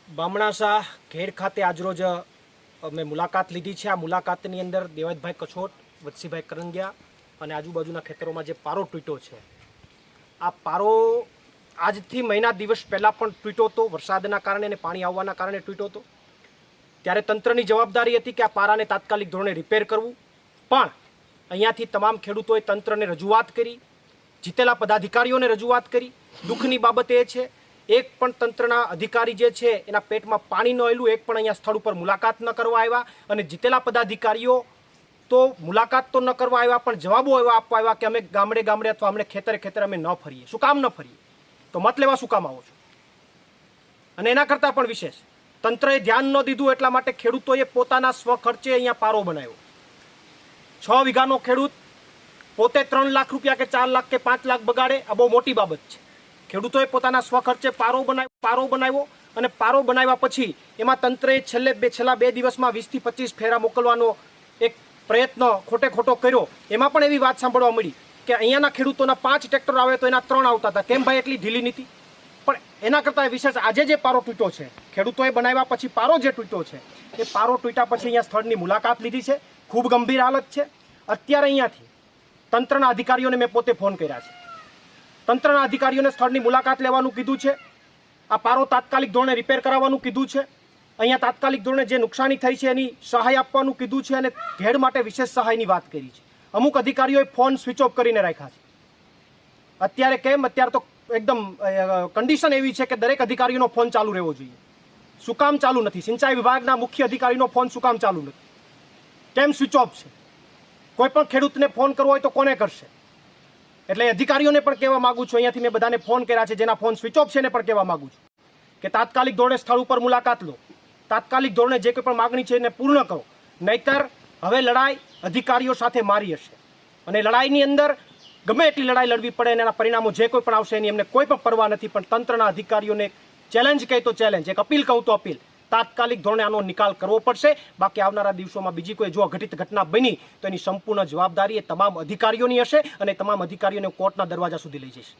બામણાસા ઘેડ ખાતે આજરોજ અમે મુલાકાત લીધી છે। આ મુલાકાતની અંદર દેવતભાઈ કછોટ, વત્સીભાઈ કરંગિયા અને આજુબાજુના ખેતરોમાં જે પારો તૂટ્યો છે, આ પારો આજથી મહિના દિવસ પહેલાં પણ તૂટ્યો હતો। વરસાદના કારણે અને પાણી આવવાના કારણે તૂટ્યો હતો। ત્યારે તંત્રની જવાબદારી હતી કે આ પારાને તાત્કાલિક ધોરણે રિપેર કરવું, પણ અહીંયાથી તમામ ખેડૂતોએ તંત્રને રજૂઆત કરી, જીતેલા પદાધિકારીઓને રજૂઆત કરી। દુઃખની બાબત એ છે, એક પણ તંત્રના અધિકારી જે છે એના પેટમાં પાણી ન આવેલું, એક પણ અહીંયા સ્થળ ઉપર મુલાકાત ન કરવા આવ્યા। અને જીતેલા પદાધિકારીઓ તો મુલાકાત તો ન કરવા આવ્યા, પણ જવાબો એવા આપવા આવ્યા કે અમે ગામડે ગામડે અથવા અમને ખેતરે ખેતરે અમે ન ફરીએ। શું કામ ન ફરીએ? તો મત લેવા શું કામ આવો છો? અને એના કરતાં પણ વિશેષ, તંત્રએ ધ્યાન ન દીધું એટલા માટે ખેડૂતોએ પોતાના સ્વખર્ચે અહીંયા પારો બનાવ્યો। 6 વીઘાનો ખેડૂત પોતે 3 લાખ રૂપિયા કે 4 લાખ કે 5 લાખ બગાડે, આ બહુ મોટી બાબત છે। ખેડૂતોએ પોતાના સ્વખર્ચે પારો બનાવ્યો અને પારો બનાવ્યા પછી એમાં તંત્રએ છેલ્લા 2 દિવસમાં 20 થી 25 ફેરા મોકલવાનો એક પ્રયત્ન ખોટો કર્યો। એમાં પણ એવી વાત સાંભળવા મળી કે અહીંયાના ખેડૂતોના 5 ટ્રેક્ટર આવે તો એના 3 આવતા હતા। કેમ ભાઈ એટલી ઢીલી નીતિ? પણ એના કરતાં વિશેષ આજે જે પારો તૂટ્યો છે, ખેડૂતોએ બનાવ્યા પછી પારો જે તૂટ્યો છે, એ પારો તૂટ્યા પછી અહીંયા સ્થળની મુલાકાત લીધી છે। ખૂબ ગંભીર હાલત છે। અત્યારે અહીંયાથી તંત્રના અધિકારીઓને મેં પોતે ફોન કર્યા છે। તંત્રના અધિકારીઓને સ્થળની મુલાકાત લેવાનું કીધું છે। આ પારો તાત્કાલિક ધોરણે રિપેર કરાવવાનું કીધું છે। અહીંયા તાત્કાલિક ધોરણે જે નુકસાની થઈ છે એની સહાય આપવાનું કીધું છે અને ઘેડ માટે વિશેષ સહાયની વાત કરી છે। અમુક અધિકારીઓએ ફોન સ્વિચ ઓફ કરીને રાખ્યા છે। અત્યારે કેમ? અત્યારે તો એકદમ કન્ડિશન એવી છે કે દરેક અધિકારીનો ફોન ચાલુ રહેવો જોઈએ। શું કામ ચાલુ નથી? સિંચાઈ વિભાગના મુખ્ય અધિકારીનો ફોન શું કામ ચાલુ નથી? કેમ સ્વિચ ઓફ છે? કોઈ પણ ખેડૂતને ફોન કરવો હોય તો કોને કરશે? એટલે અધિકારીઓને પણ કહેવા માગું છું, અહીંયાથી મેં બધાને ફોન કર્યા છે જેના ફોન સ્વિચ ઓફ છે એને પણ કહેવા માગું છું કે તાત્કાલિક ધોરણે સ્થળ ઉપર મુલાકાત લો, તાત્કાલિક ધોરણે જે કોઈ પણ માગણી છે એને પૂર્ણ કરો, નહીતર હવે લડાઈ અધિકારીઓ સાથે મારી હશે। અને લડાઈની અંદર ગમે એટલી લડાઈ લડવી પડે અને એના પરિણામો જે કોઈ પણ આવશે એની એમને કોઈ પણ પરવા નથી। પણ તંત્રના અધિકારીઓને ચેલેન્જ કહે તો ચેલેન્જ, એક અપીલ કહું તો અપીલ, તાત્કાલિક ધોરણે આનો નિકાલ કરવો પડશે। બાકી આવનારા દિવસોમાં બીજી કોઈ જો અઘટિત ઘટના બની તો એની સંપૂર્ણ જવાબદારી એ તમામ અધિકારીઓની હશે અને તમામ અધિકારીઓને કોર્ટના દરવાજા સુધી લઈ જઈશ।